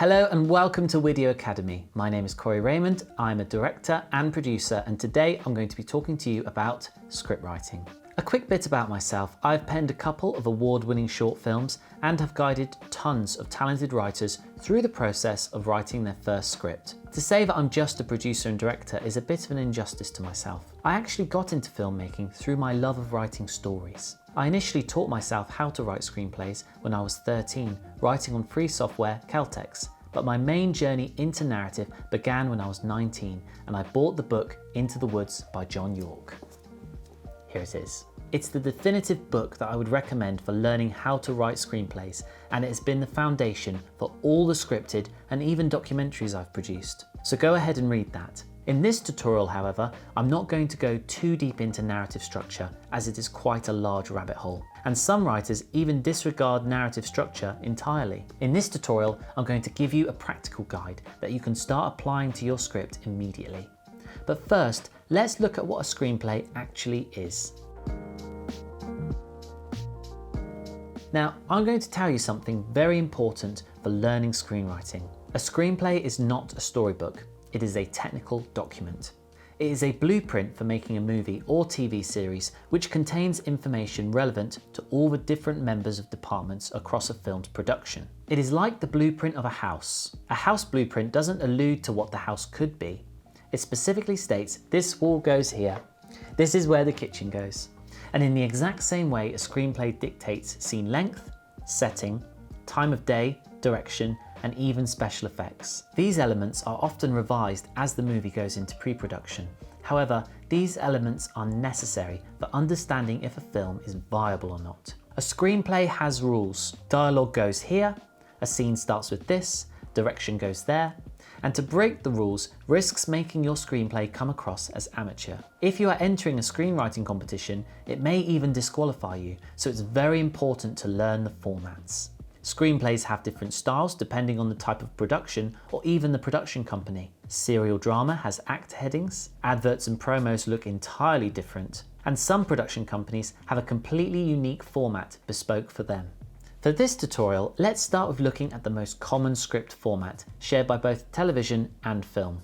Hello and welcome to Wedio Academy. My name is Corry Raymond. I'm a director and producer, and today I'm going to be talking to you about script writing. A quick bit about myself. I've penned a couple of award-winning short films and have guided tons of talented writers through the process of writing their first script. To say that I'm just a producer and director is a bit of an injustice to myself. I actually got into filmmaking through my love of writing stories. I initially taught myself how to write screenplays when I was 13, writing on free software Caltex. But my main journey into narrative began when I was 19 and I bought the book Into the Woods by John York. Here it is. It's the definitive book that I would recommend for learning how to write screenplays, and it has been the foundation for all the scripted and even documentaries I've produced. So go ahead and read that. In this tutorial, however, I'm not going to go too deep into narrative structure, as it is quite a large rabbit hole, and some writers even disregard narrative structure entirely. In this tutorial, I'm going to give you a practical guide that you can start applying to your script immediately. But first, let's look at what a screenplay actually is. Now, I'm going to tell you something very important for learning screenwriting. A screenplay is not a storybook. It is a technical document. It is a blueprint for making a movie or TV series which contains information relevant to all the different members of departments across a film's production. It is like the blueprint of a house. A house blueprint doesn't allude to what the house could be. It specifically states this wall goes here. This is where the kitchen goes. And in the exact same way, a screenplay dictates scene length, setting, time of day, direction, and even special effects. These elements are often revised as the movie goes into pre-production. However, these elements are necessary for understanding if a film is viable or not. A screenplay has rules. Dialogue goes here, a scene starts with this, direction goes there, and to break the rules risks making your screenplay come across as amateur. If you are entering a screenwriting competition, it may even disqualify you, so it's very important to learn the formats. Screenplays have different styles depending on the type of production or even the production company. Serial drama has act headings, adverts and promos look entirely different, and some production companies have a completely unique format bespoke for them. For this tutorial, let's start with looking at the most common script format shared by both television and film.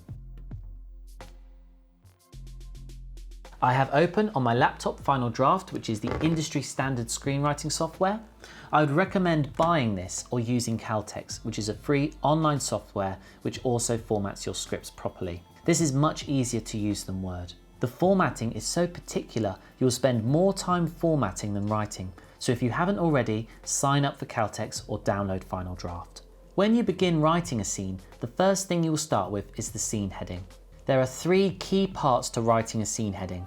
I have open on my laptop Final Draft, which is the industry standard screenwriting software. I would recommend buying this or using Caltex, which is a free online software which also formats your scripts properly. This is much easier to use than Word. The formatting is so particular, you'll spend more time formatting than writing. So if you haven't already, sign up for Caltex or download Final Draft. When you begin writing a scene, the first thing you will start with is the scene heading. There are three key parts to writing a scene heading.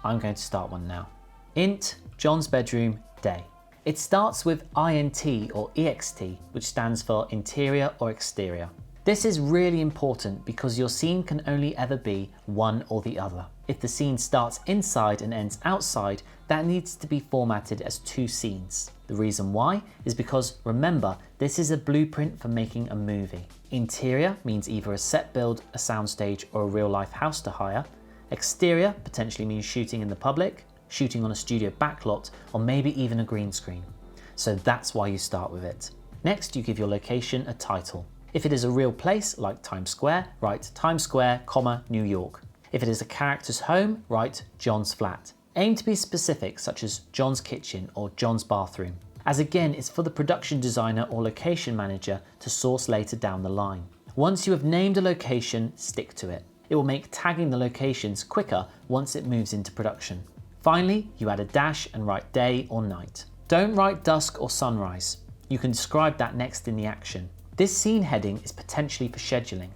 I'm going to start one now. Int, John's bedroom, day. It starts with INT or EXT, which stands for interior or exterior. This is really important because your scene can only ever be one or the other. If the scene starts inside and ends outside, that needs to be formatted as two scenes. The reason why is because, remember, this is a blueprint for making a movie. Interior means either a set build, a soundstage, or a real life house to hire. Exterior potentially means shooting in the public, shooting on a studio backlot, or maybe even a green screen. So that's why you start with it. Next, you give your location a title. If it is a real place, like Times Square, write Times Square, New York. If it is a character's home, write John's flat. Aim to be specific, such as John's kitchen or John's bathroom, as again, it's for the production designer or location manager to source later down the line. Once you have named a location, stick to it. It will make tagging the locations quicker once it moves into production. Finally, you add a dash and write day or night. Don't write dusk or sunrise. You can describe that next in the action. This scene heading is potentially for scheduling.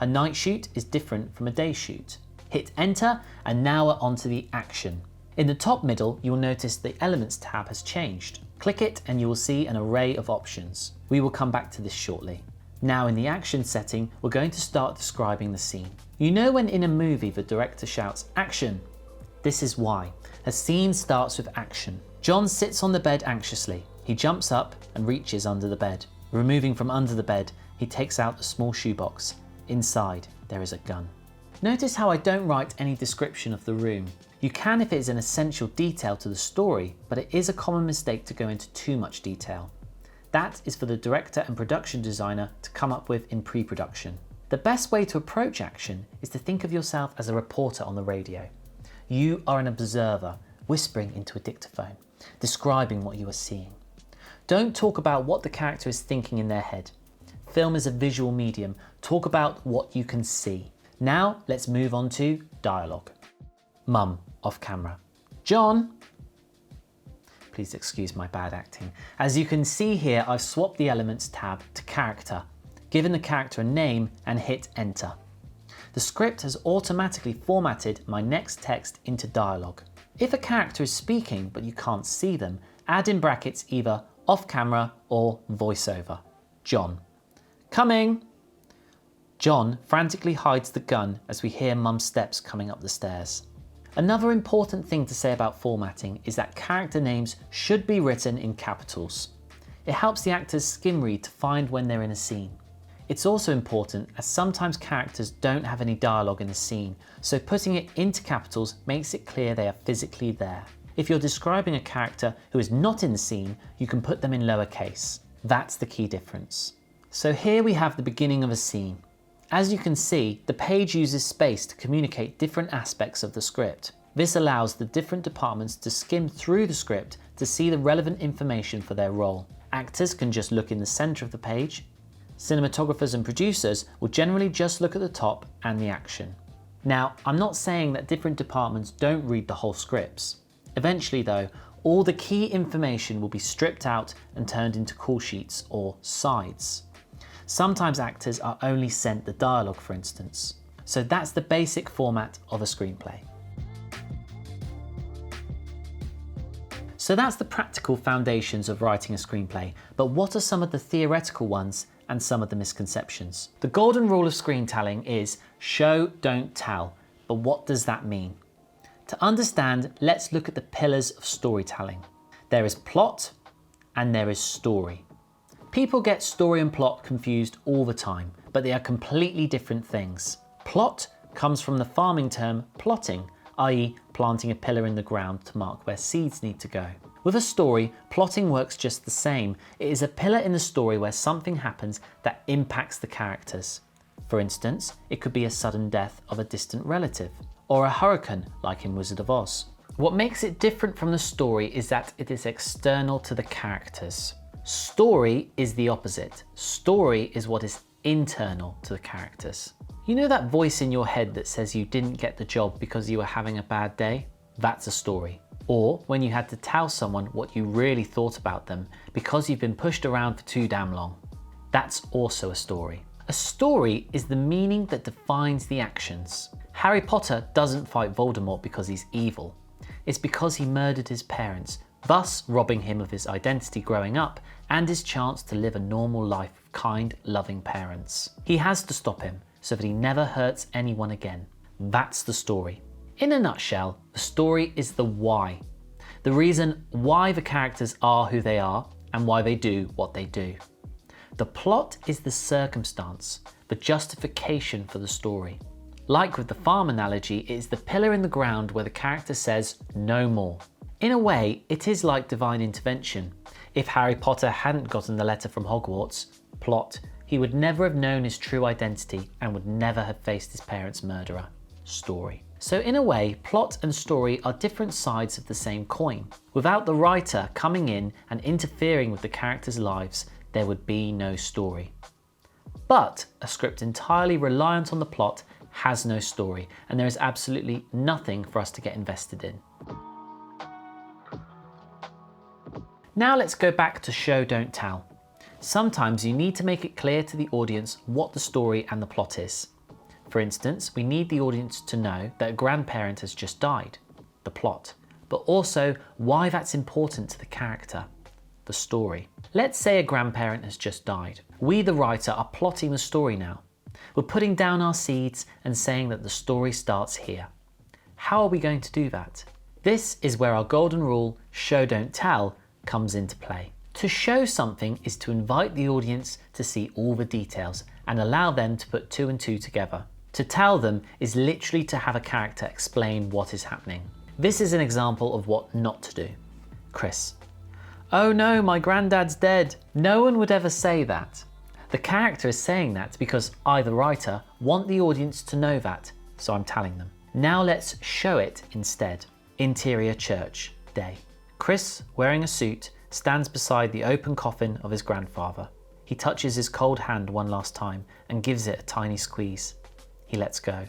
A night shoot is different from a day shoot. Hit enter and now we're onto the action. In the top middle, you will notice the Elements tab has changed. Click it and you will see an array of options. We will come back to this shortly. Now in the action setting, we're going to start describing the scene. You know when in a movie the director shouts, "Action!" This is why. A scene starts with action. John sits on the bed anxiously. He jumps up and reaches under the bed. Removing from under the bed, he takes out a small shoebox. Inside, there is a gun. Notice how I don't write any description of the room. You can if it is an essential detail to the story, but it is a common mistake to go into too much detail. That is for the director and production designer to come up with in pre-production. The best way to approach action is to think of yourself as a reporter on the radio. You are an observer, whispering into a dictaphone, describing what you are seeing. Don't talk about what the character is thinking in their head. Film is a visual medium. Talk about what you can see. Now let's move on to dialogue. Mum, off camera. John. Please excuse my bad acting. As you can see here, I've swapped the Elements tab to Character, given the character a name and hit Enter. The script has automatically formatted my next text into dialogue. If a character is speaking but you can't see them, add in brackets either off camera or voiceover. John. Coming. John frantically hides the gun as we hear Mum's steps coming up the stairs. Another important thing to say about formatting is that character names should be written in capitals. It helps the actors skim read to find when they're in a scene. It's also important as sometimes characters don't have any dialogue in a scene, so putting it into capitals makes it clear they are physically there. If you're describing a character who is not in the scene, you can put them in lowercase. That's the key difference. So here we have the beginning of a scene. As you can see, the page uses space to communicate different aspects of the script. This allows the different departments to skim through the script to see the relevant information for their role. Actors can just look in the centre of the page. Cinematographers and producers will generally just look at the top and the action. Now, I'm not saying that different departments don't read the whole scripts. Eventually though, all the key information will be stripped out and turned into call sheets or sides. Sometimes actors are only sent the dialogue, for instance. So that's the basic format of a screenplay. So that's the practical foundations of writing a screenplay, but what are some of the theoretical ones and some of the misconceptions? The golden rule of screentelling is show, don't tell. But what does that mean? To understand, let's look at the pillars of storytelling. There is plot and there is story. People get story and plot confused all the time, but they are completely different things. Plot comes from the farming term plotting, i.e. planting a pillar in the ground to mark where seeds need to go. With a story, plotting works just the same. It is a pillar in the story where something happens that impacts the characters. For instance, it could be a sudden death of a distant relative, or a hurricane like in Wizard of Oz. What makes it different from the story is that it is external to the characters. Story is the opposite. Story is what is internal to the characters. You know that voice in your head that says you didn't get the job because you were having a bad day? That's a story. Or when you had to tell someone what you really thought about them because you've been pushed around for too damn long. That's also a story. A story is the meaning that defines the actions. Harry Potter doesn't fight Voldemort because he's evil. It's because he murdered his parents, thus robbing him of his identity growing up and his chance to live a normal life with kind, loving parents. He has to stop him so that he never hurts anyone again. That's the story. In a nutshell, the story is the why. The reason why the characters are who they are and why they do what they do. The plot is the circumstance, the justification for the story. Like with the farm analogy, it is the pillar in the ground where the character says no more. In a way, it is like divine intervention. If Harry Potter hadn't gotten the letter from Hogwarts, plot, he would never have known his true identity and would never have faced his parents' murderer. Story. So in a way, plot and story are different sides of the same coin. Without the writer coming in and interfering with the characters' lives, there would be no story. But a script entirely reliant on the plot has no story, and there is absolutely nothing for us to get invested in. Now let's go back to show, don't tell. Sometimes you need to make it clear to the audience what the story and the plot is. For instance, we need the audience to know that a grandparent has just died, the plot, but also why that's important to the character, the story. Let's say a grandparent has just died. We, the writer, are plotting the story now. We're putting down our seeds and saying that the story starts here. How are we going to do that? This is where our golden rule, show, don't tell, comes into play. To show something is to invite the audience to see all the details and allow them to put two and two together. To tell them is literally to have a character explain what is happening. This is an example of what not to do. Chris: "Oh no, my granddad's dead." No one would ever say that. The character is saying that because I, the writer, want the audience to know that, so I'm telling them. Now let's show it instead. Interior church, day. Chris, wearing a suit, stands beside the open coffin of his grandfather. He touches his cold hand one last time and gives it a tiny squeeze. He lets go.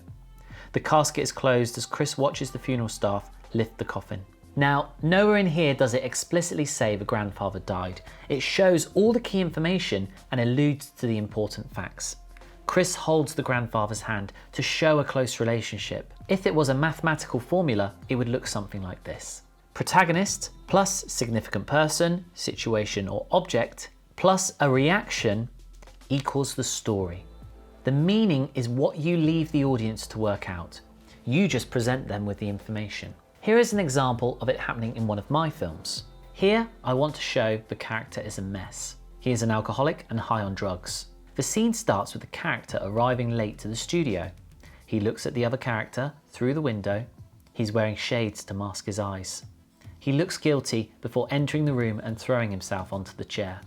The casket is closed as Chris watches the funeral staff lift the coffin. Now, nowhere in here does it explicitly say the grandfather died. It shows all the key information and alludes to the important facts. Chris holds the grandfather's hand to show a close relationship. If it was a mathematical formula, it would look something like this. Protagonist plus significant person, situation or object plus a reaction equals the story. The meaning is what you leave the audience to work out. You just present them with the information. Here is an example of it happening in one of my films. Here, I want to show the character is a mess. He is an alcoholic and high on drugs. The scene starts with the character arriving late to the studio. He looks at the other character through the window. He's wearing shades to mask his eyes. He looks guilty before entering the room and throwing himself onto the chair.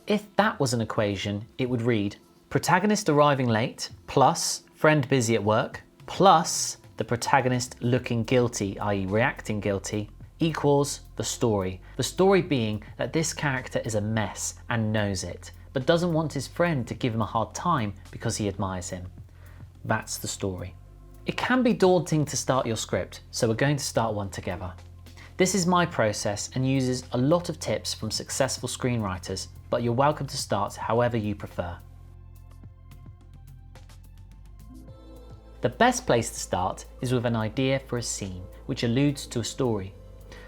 If that was an equation, it would read, protagonist arriving late plus friend busy at work plus the protagonist looking guilty, i.e. reacting guilty, equals the story. The story being that this character is a mess and knows it, but doesn't want his friend to give him a hard time because he admires him. That's the story. It can be daunting to start your script, so we're going to start one together. This is my process and uses a lot of tips from successful screenwriters, but you're welcome to start however you prefer. The best place to start is with an idea for a scene, which alludes to a story.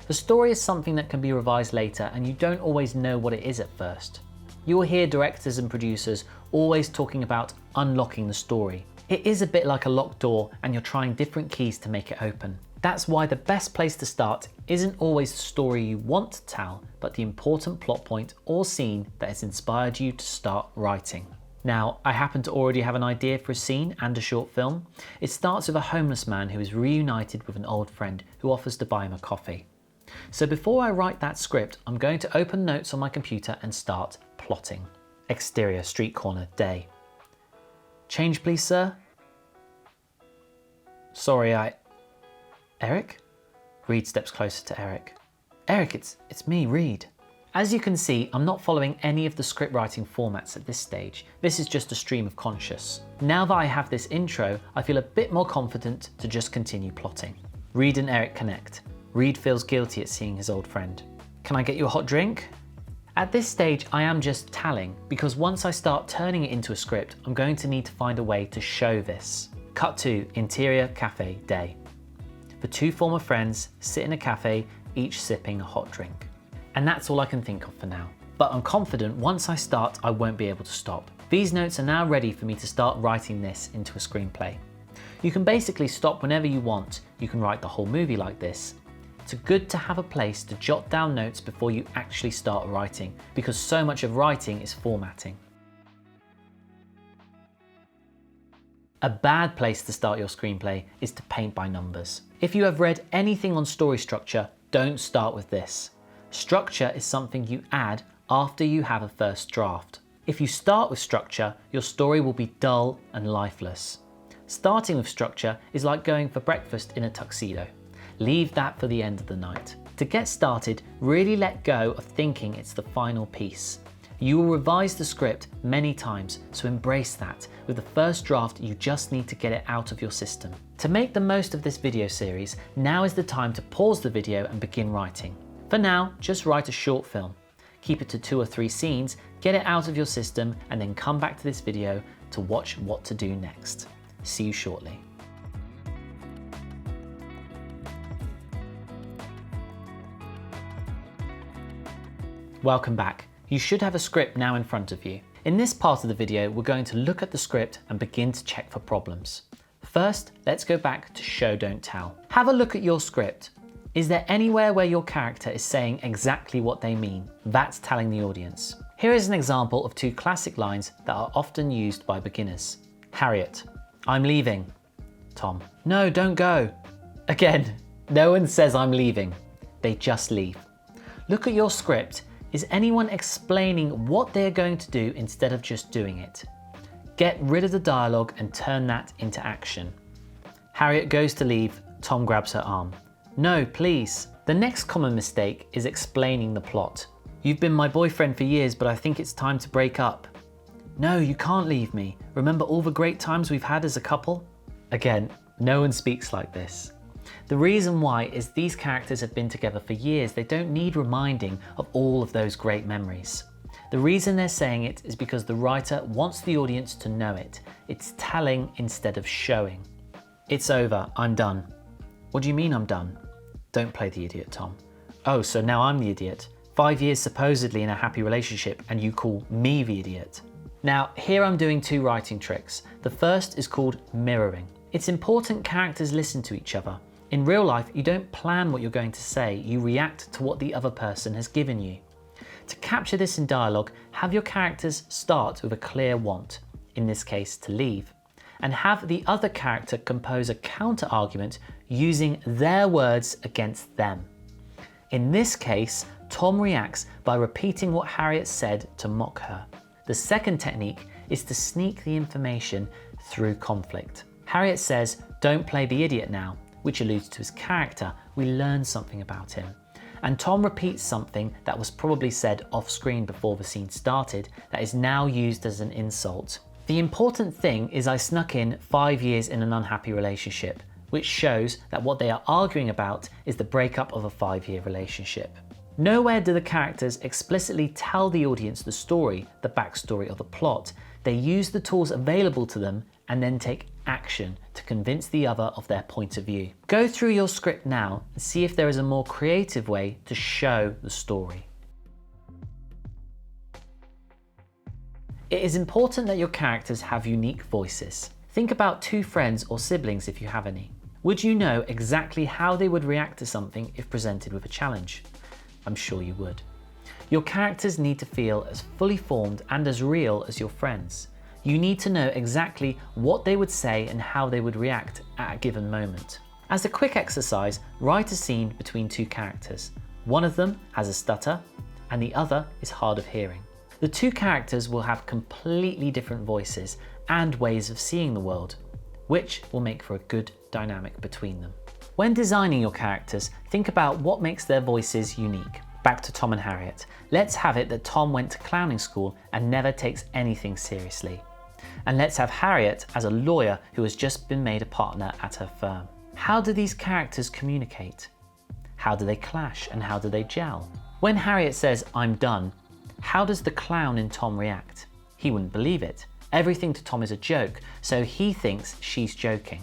The story is something that can be revised later and you don't always know what it is at first. You will hear directors and producers always talking about unlocking the story. It is a bit like a locked door and you're trying different keys to make it open. That's why the best place to start isn't always the story you want to tell, but the important plot point or scene that has inspired you to start writing. Now, I happen to already have an idea for a scene and a short film. It starts with a homeless man who is reunited with an old friend who offers to buy him a coffee. So before I write that script, I'm going to open notes on my computer and start plotting. Exterior, street corner, day. Change please, sir. Sorry, Eric? Reed steps closer to Eric. Eric, it's me, Reed. As you can see, I'm not following any of the script writing formats at this stage. This is just a stream of conscious. Now that I have this intro, I feel a bit more confident to just continue plotting. Reed and Eric connect. Reed feels guilty at seeing his old friend. Can I get you a hot drink? At this stage, I am just telling, because once I start turning it into a script, I'm going to need to find a way to show this. Cut to interior cafe day. The two former friends sit in a cafe, each sipping a hot drink. And that's all I can think of for now. But I'm confident once I start, I won't be able to stop. These notes are now ready for me to start writing this into a screenplay. You can basically stop whenever you want. You can write the whole movie like this. It's good to have a place to jot down notes before you actually start writing, because so much of writing is formatting. A bad place to start your screenplay is to paint by numbers. If you have read anything on story structure, don't start with this. Structure is something you add after you have a first draft. If you start with structure, your story will be dull and lifeless. Starting with structure is like going for breakfast in a tuxedo. Leave that for the end of the night. To get started, really let go of thinking it's the final piece. You will revise the script many times, so embrace that. With the first draft, you just need to get it out of your system. To make the most of this video series, now is the time to pause the video and begin writing. For now, just write a short film. Keep it to 2 or 3 scenes, get it out of your system, and then come back to this video to watch what to do next. See you shortly. Welcome back. You should have a script now in front of you. In this part of the video, we're going to look at the script and begin to check for problems. First, let's go back to show, don't tell. Have a look at your script. Is there anywhere where your character is saying exactly what they mean? That's telling the audience. Here is an example of 2 classic lines that are often used by beginners. Harriet, I'm leaving. Tom, no, don't go. Again, no one says I'm leaving. They just leave. Look at your script. Is anyone explaining what they're going to do instead of just doing it? Get rid of the dialogue and turn that into action. Harriet goes to leave, Tom grabs her arm. No, please. The next common mistake is explaining the plot. You've been my boyfriend for years, but I think it's time to break up. No, you can't leave me. Remember all the great times we've had as a couple? Again, no one speaks like this. The reason why is these characters have been together for years. They don't need reminding of all of those great memories. The reason they're saying it is because the writer wants the audience to know it. It's telling instead of showing. It's over, I'm done. What do you mean I'm done? Don't play the idiot, Tom. Oh, so now I'm the idiot. 5 years supposedly in a happy relationship and you call me the idiot. Now, here I'm doing 2 writing tricks. The first is called mirroring. It's important characters listen to each other. In real life, you don't plan what you're going to say, you react to what the other person has given you. To capture this in dialogue, have your characters start with a clear want, in this case to leave, and have the other character compose a counter-argument using their words against them. In this case, Tom reacts by repeating what Harriet said to mock her. The second technique is to sneak the information through conflict. Harriet says, "Don't play the idiot now," which alludes to his character. We learn something about him. And Tom repeats something that was probably said off screen before the scene started that is now used as an insult. The important thing is I snuck in 5 years in an unhappy relationship, which shows that what they are arguing about is the breakup of a 5-year relationship. Nowhere do the characters explicitly tell the audience the story, the backstory or the plot. They use the tools available to them and then take action to convince the other of their point of view. Go through your script now and see if there is a more creative way to show the story. It is important that your characters have unique voices. Think about 2 friends or siblings if you have any. Would you know exactly how they would react to something if presented with a challenge? I'm sure you would. Your characters need to feel as fully formed and as real as your friends. You need to know exactly what they would say and how they would react at a given moment. As a quick exercise, write a scene between 2 characters. One of them has a stutter and the other is hard of hearing. The 2 characters will have completely different voices and ways of seeing the world, which will make for a good dynamic between them. When designing your characters, think about what makes their voices unique. Back to Tom and Harriet. Let's have it that Tom went to clowning school and never takes anything seriously. And let's have Harriet as a lawyer who has just been made a partner at her firm. How do these characters communicate? How do they clash and how do they gel? When Harriet says, "I'm done," how does the clown in Tom react? He wouldn't believe it. Everything to Tom is a joke, so he thinks she's joking.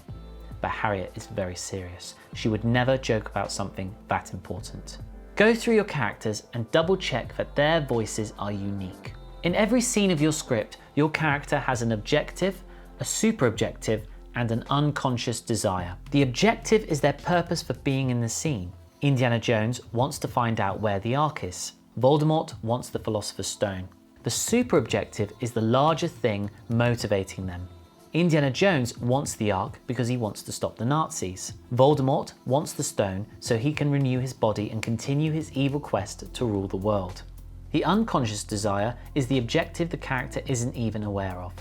But Harriet is very serious. She would never joke about something that important. Go through your characters and double check that their voices are unique. In every scene of your script, your character has an objective, a super objective, and an unconscious desire. The objective is their purpose for being in the scene. Indiana Jones wants to find out where the Ark is. Voldemort wants the Philosopher's Stone. The super objective is the larger thing motivating them. Indiana Jones wants the Ark because he wants to stop the Nazis. Voldemort wants the stone so he can renew his body and continue his evil quest to rule the world. The unconscious desire is the objective the character isn't even aware of.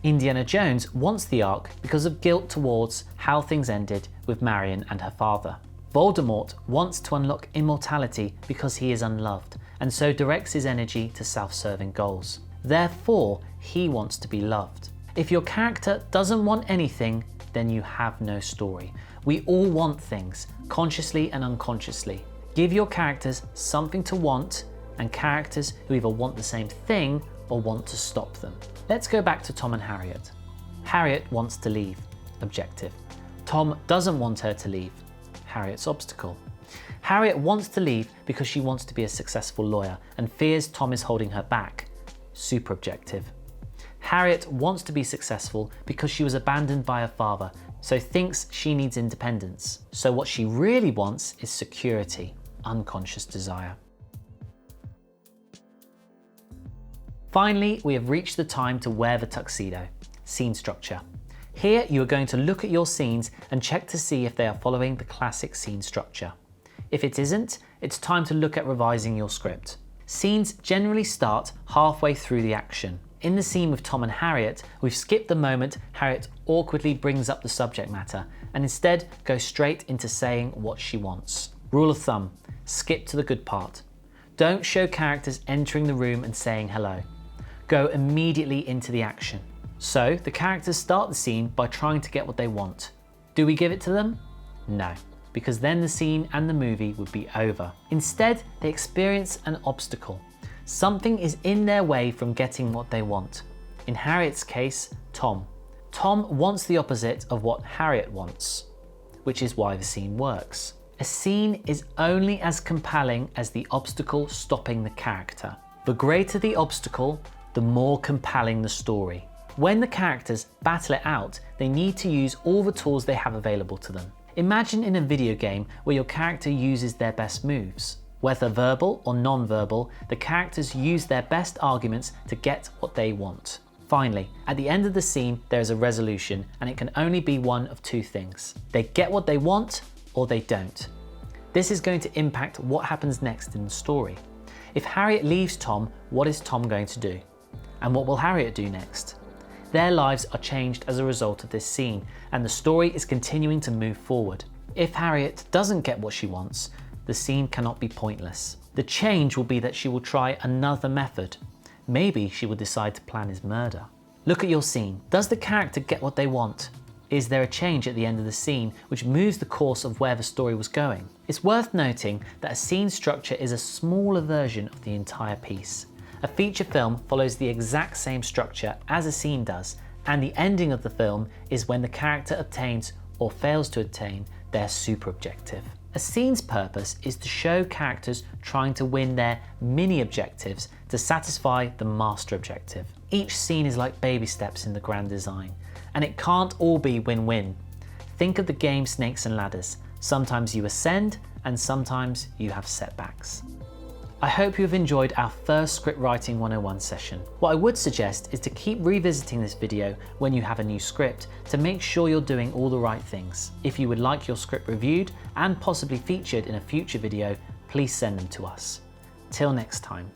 Indiana Jones wants the Ark because of guilt towards how things ended with Marion and her father. Voldemort wants to unlock immortality because he is unloved, and so directs his energy to self-serving goals. Therefore, he wants to be loved. If your character doesn't want anything, then you have no story. We all want things, consciously and unconsciously. Give your characters something to want, and characters who either want the same thing or want to stop them. Let's go back to Tom and Harriet. Harriet wants to leave, objective. Tom doesn't want her to leave, Harriet's obstacle. Harriet wants to leave because she wants to be a successful lawyer and fears Tom is holding her back, super objective. Harriet wants to be successful because she was abandoned by her father, so thinks she needs independence. So what she really wants is security, unconscious desire. Finally, we have reached the time to wear the tuxedo, scene structure. Here you are going to look at your scenes and check to see if they are following the classic scene structure. If it isn't, it's time to look at revising your script. Scenes generally start halfway through the action. In the scene with Tom and Harriet, we've skipped the moment Harriet awkwardly brings up the subject matter and instead go straight into saying what she wants. Rule of thumb, skip to the good part. Don't show characters entering the room and saying hello. Go immediately into the action. So the characters start the scene by trying to get what they want. Do we give it to them? No, because then the scene and the movie would be over. Instead, they experience an obstacle. Something is in their way from getting what they want. In Harriet's case, Tom. Tom wants the opposite of what Harriet wants, which is why the scene works. A scene is only as compelling as the obstacle stopping the character. The greater the obstacle, the more compelling the story. When the characters battle it out, they need to use all the tools they have available to them. Imagine in a video game where your character uses their best moves. Whether verbal or non-verbal, the characters use their best arguments to get what they want. Finally, at the end of the scene, there is a resolution, and it can only be one of two things. They get what they want, or they don't. This is going to impact what happens next in the story. If Harriet leaves Tom, what is Tom going to do? And what will Harriet do next? Their lives are changed as a result of this scene, and the story is continuing to move forward. If Harriet doesn't get what she wants, the scene cannot be pointless. The change will be that she will try another method. Maybe she will decide to plan his murder. Look at your scene. Does the character get what they want? Is there a change at the end of the scene which moves the course of where the story was going? It's worth noting that a scene structure is a smaller version of the entire piece. A feature film follows the exact same structure as a scene does, and the ending of the film is when the character obtains or fails to attain their super objective. A scene's purpose is to show characters trying to win their mini objectives to satisfy the master objective. Each scene is like baby steps in the grand design, and it can't all be win-win. Think of the game Snakes and Ladders. Sometimes you ascend, and sometimes you have setbacks. I hope you have enjoyed our first Script Writing 101 session. What I would suggest is to keep revisiting this video when you have a new script to make sure you're doing all the right things. If you would like your script reviewed and possibly featured in a future video, please send them to us. Till next time.